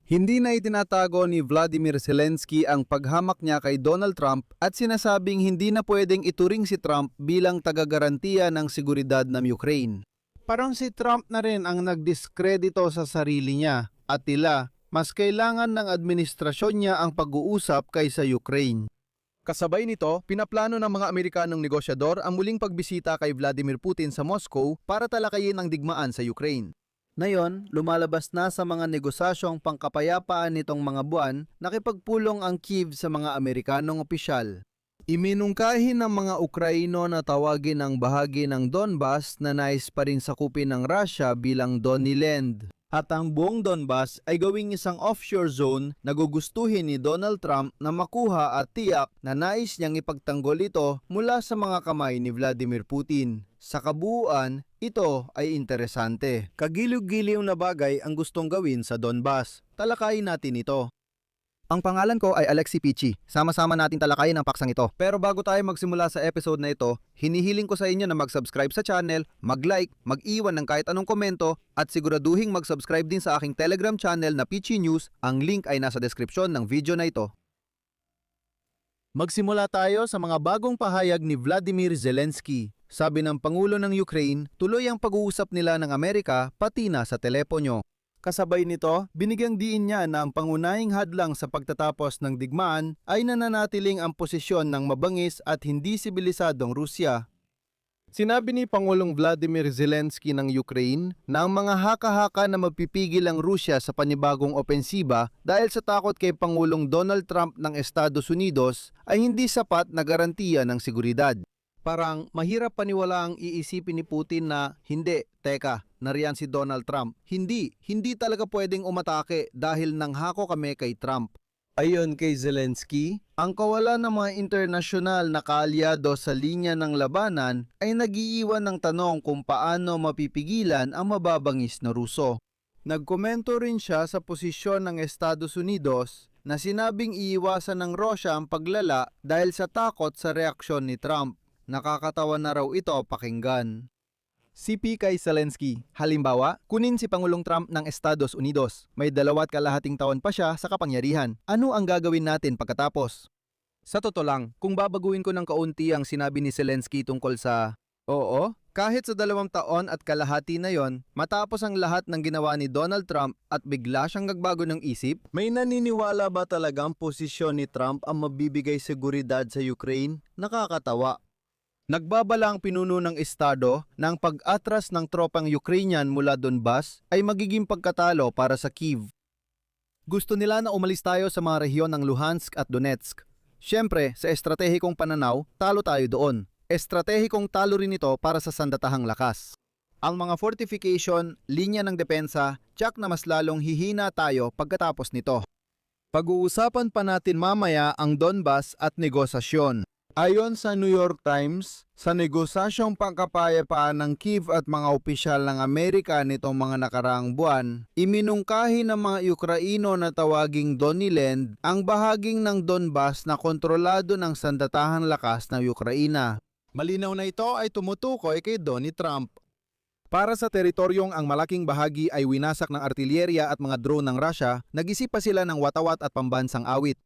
Hindi na itinatago ni Vladimir Zelensky ang paghamak niya kay Donald Trump at sinasabing hindi na pwedeng ituring si Trump bilang tagagarantiya ng seguridad ng Ukraine. Parang si Trump na rin ang nagdiskredito sa sarili niya at tila mas kailangan ng administrasyon niya ang pag-uusap kaysa Ukraine. Kasabay nito, pinaplano ng mga Amerikanong negosyador ang muling pagbisita kay Vladimir Putin sa Moscow para talakayin ang digmaan sa Ukraine. Ngayon, lumalabas na sa mga negosasyong pangkapayapaan nitong mga buwan, nakipagpulong ang Kyiv sa mga Amerikanong opisyal. Iminungkahi ng mga Ukraino na tawagin ang bahagi ng Donbas na nais pa rin sakupin ng Russia bilang Doniland. At ang buong Donbas ay gawing isang offshore zone na gugustuhin ni Donald Trump na makuha at tiyak na nais niyang ipagtanggol ito mula sa mga kamay ni Vladimir Putin. Sa kabuuan, ito ay interesante. Kagiliw-giliw na bagay ang gustong gawin sa Donbas. Talakayin natin ito. Ang pangalan ko ay Alexi Pichi. Sama-sama natin talakayin ang paksang ito. Pero bago tayo magsimula sa episode na ito, hinihiling ko sa inyo na mag-subscribe sa channel, mag-like, mag-iwan ng kahit anong komento, at siguraduhing mag-subscribe din sa aking Telegram channel na Pichi News. Ang link ay nasa description ng video na ito. Magsimula tayo sa mga bagong pahayag ni Vladimir Zelensky. Sabi ng Pangulo ng Ukraine, tuloy ang pag-uusap nila ng Amerika pati na sa telepono. Kasabay nito, binigyang diin niya na ang pangunahing hadlang sa pagtatapos ng digmaan ay nananatiling ang posisyon ng mabangis at hindi sibilisadong Rusya. Sinabi ni Pangulong Vladimir Zelensky ng Ukraine na ang mga haka-haka na magpipigil ang Rusya sa panibagong opensiba dahil sa takot kay Pangulong Donald Trump ng Estados Unidos ay hindi sapat na garantiya ng seguridad. Parang mahirap paniwala ang iisipin ni Putin na hindi, teka, nariyan si Donald Trump. Hindi talaga pwedeng umatake dahil nanghako kami kay Trump. Ayon kay Zelensky, ang kawalan ng mga internasyonal na kaalyado sa linya ng labanan ay nag-iiwan ng tanong kung paano mapipigilan ang mababangis na Ruso. Nagkomento rin siya sa posisyon ng Estados Unidos na sinabing iiwasan ng Russia ang paglala dahil sa takot sa reaksyon ni Trump. Nakakatawa na raw ito pakinggan. CP kay Zelensky, halimbawa, kunin si Pangulong Trump ng Estados Unidos. May 2.5 taon pa siya sa kapangyarihan. Ano ang gagawin natin pagkatapos? Sa totoo lang, kung babaguhin ko ng kaunti ang sinabi ni Zelensky tungkol sa, oo, kahit sa 2 taon at kalahati na yon, matapos ang lahat ng ginawa ni Donald Trump at bigla siyang nagbago ng isip, may naniniwala ba talagang posisyon ni Trump ang mabibigay seguridad sa Ukraine? Nakakatawa. Nagbabala ang pinuno ng estado na ang pag-atras ng tropang Ukrainian mula Donbas ay magiging pagkatalo para sa Kyiv. Gusto nila na umalis tayo sa mga rehiyon ng Luhansk at Donetsk. Siyempre, sa estratehikong pananaw, talo tayo doon. Estratehikong talo rin ito para sa sandatahang lakas. Ang mga fortification, linya ng depensa, tiyak na mas lalong hihina tayo pagkatapos nito. Pag-uusapan pa natin mamaya ang Donbas at negosasyon. Ayon sa New York Times, sa negosasyong pangkapayapaan ng Kyiv at mga opisyal ng Amerika nitong mga nakaraang buwan, iminungkahi ng mga Ukraino na tawaging Doniland ang bahaging ng Donbas na kontrolado ng sandatahang lakas ng Ukraina. Malinaw na ito ay tumutukoy kay Donald Trump. Para sa teritoryong ang malaking bahagi ay winasak ng artilyerya at mga drone ng Russia, nag-isip pa sila ng watawat at pambansang awit.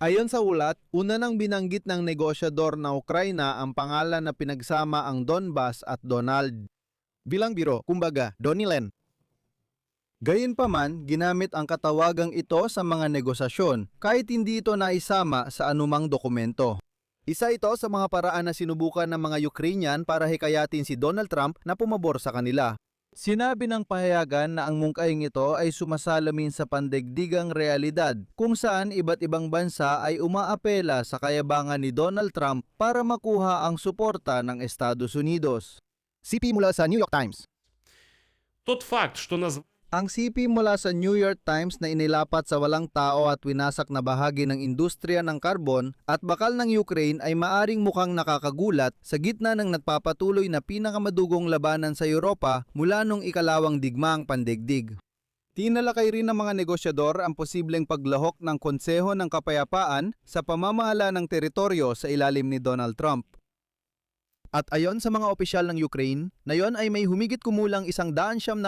Ayon sa ulat, una nang binanggit ng negosyador na Ukraina ang pangalan na pinagsama ang Donbas at Donald. Bilang biro, kumbaga, Doniland. Gayunpaman, ginamit ang katawagang ito sa mga negosasyon kahit hindi ito naisama sa anumang dokumento. Isa ito sa mga paraan na sinubukan ng mga Ukrainian para hikayatin si Donald Trump na pumabor sa kanila. Sinabi ng pahayagan na ang mungkaing ito ay sumasalamin sa pandaigdigang realidad kung saan iba't ibang bansa ay umaapela sa kayabangan ni Donald Trump para makuha ang suporta ng Estados Unidos. CP mula sa New York Times. Тот факт, что Ang CP mula sa New York Times na inilapat sa walang tao at winasak na bahagi ng industriya ng karbon at bakal ng Ukraine ay maaring mukhang nakakagulat sa gitna ng nagpapatuloy na pinakamadugong labanan sa Europa mula nung ikalawang digmaang pandaigdig. Tinalakay rin ng mga negosyador ang posibleng paglahok ng Konseho ng Kapayapaan sa pamamahala ng teritoryo sa ilalim ni Donald Trump. At ayon sa mga opisyal ng Ukraine, na yon ay may humigit kumulang 170,000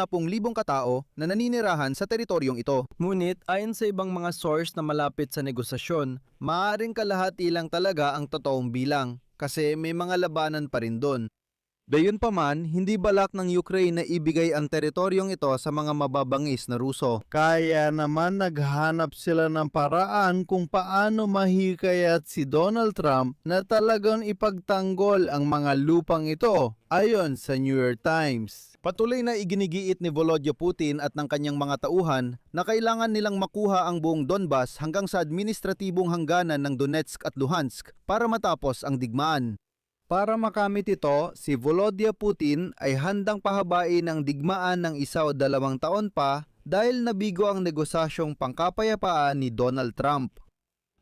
katao na naninirahan sa teritoryong ito. Ngunit ayon sa ibang mga source na malapit sa negosasyon, maaaring kalahati lang talaga ang totoong bilang kasi may mga labanan pa rin doon. Gayunpaman, hindi balak ng Ukraine na ibigay ang teritoryong ito sa mga mababangis na Ruso. Kaya naman naghanap sila ng paraan kung paano mahikayat si Donald Trump na talagang ipagtanggol ang mga lupang ito, ayon sa New York Times. Patuloy na iginigiit ni Volodymyr Putin at ng kanyang mga tauhan na kailangan nilang makuha ang buong Donbas hanggang sa administratibong hangganan ng Donetsk at Luhansk para matapos ang digmaan. Para makamit ito, si Volodymyr Putin ay handang pahabain ang digmaan ng 1 o 2 taon pa dahil nabigo ang negosasyong pangkapayapaan ni Donald Trump.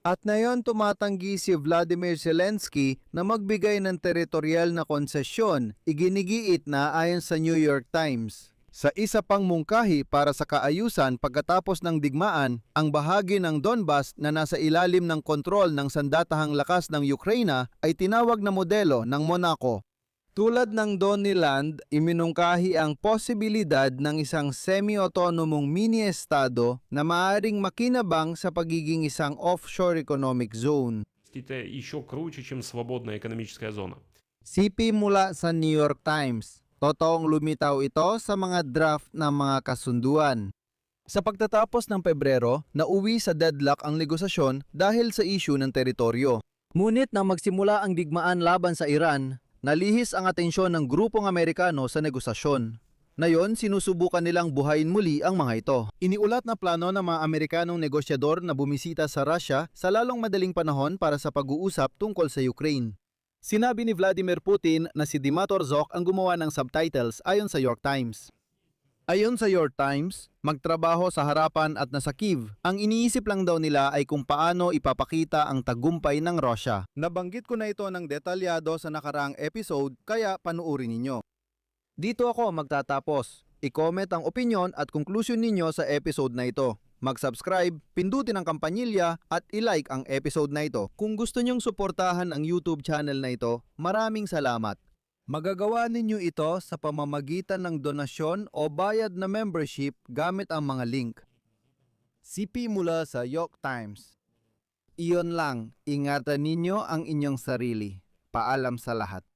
At ngayon tumatanggi si Vladimir Zelensky na magbigay ng teritorial na konsesyon, iginigiit na ayon sa New York Times. Sa isa pang mungkahi para sa kaayusan pagkatapos ng digmaan, ang bahagi ng Donbas na nasa ilalim ng kontrol ng sandatahang lakas ng Ukraine ay tinawag na modelo ng Monaco. Tulad ng Donniland, iminungkahi ang posibilidad ng isang semi-autonomong mini-estado na maaaring makinabang sa pagiging isang offshore economic zone. Это еще круче, чем свободная экономическая зона. CP mula sa New York Times. Totoong lumitaw ito sa mga draft ng mga kasunduan. Sa pagtatapos ng Pebrero, nauwi sa deadlock ang negosasyon dahil sa issue ng teritoryo. Ngunit nang magsimula ang digmaan laban sa Iran, nalihis ang atensyon ng grupong Amerikano sa negosasyon. Ngayon, sinusubukan nilang buhayin muli ang mga ito. Iniulat na plano ng mga Amerikanong negosyador na bumisita sa Russia sa lalong madaling panahon para sa pag-uusap tungkol sa Ukraine. Sinabi ni Vladimir Putin na si Dimitar Zok ang gumawa ng subtitles ayon sa York Times. Ayon sa York Times, magtrabaho sa harapan at nasa Kyiv. Ang iniisip lang daw nila ay kung paano ipapakita ang tagumpay ng Russia. Nabanggit ko na ito ng detalyado sa nakaraang episode kaya panuorin ninyo. Dito ako magtatapos. I-comment ang opinion at conclusion ninyo sa episode na ito. Mag-subscribe, pindutin ang kampanilya at i-like ang episode na ito. Kung gusto nyong suportahan ang YouTube channel na ito, maraming salamat. Magagawa ninyo ito sa pamamagitan ng donasyon o bayad na membership gamit ang mga link. CP mula sa York Times. Iyon lang, ingatan ninyo ang inyong sarili. Paalam sa lahat.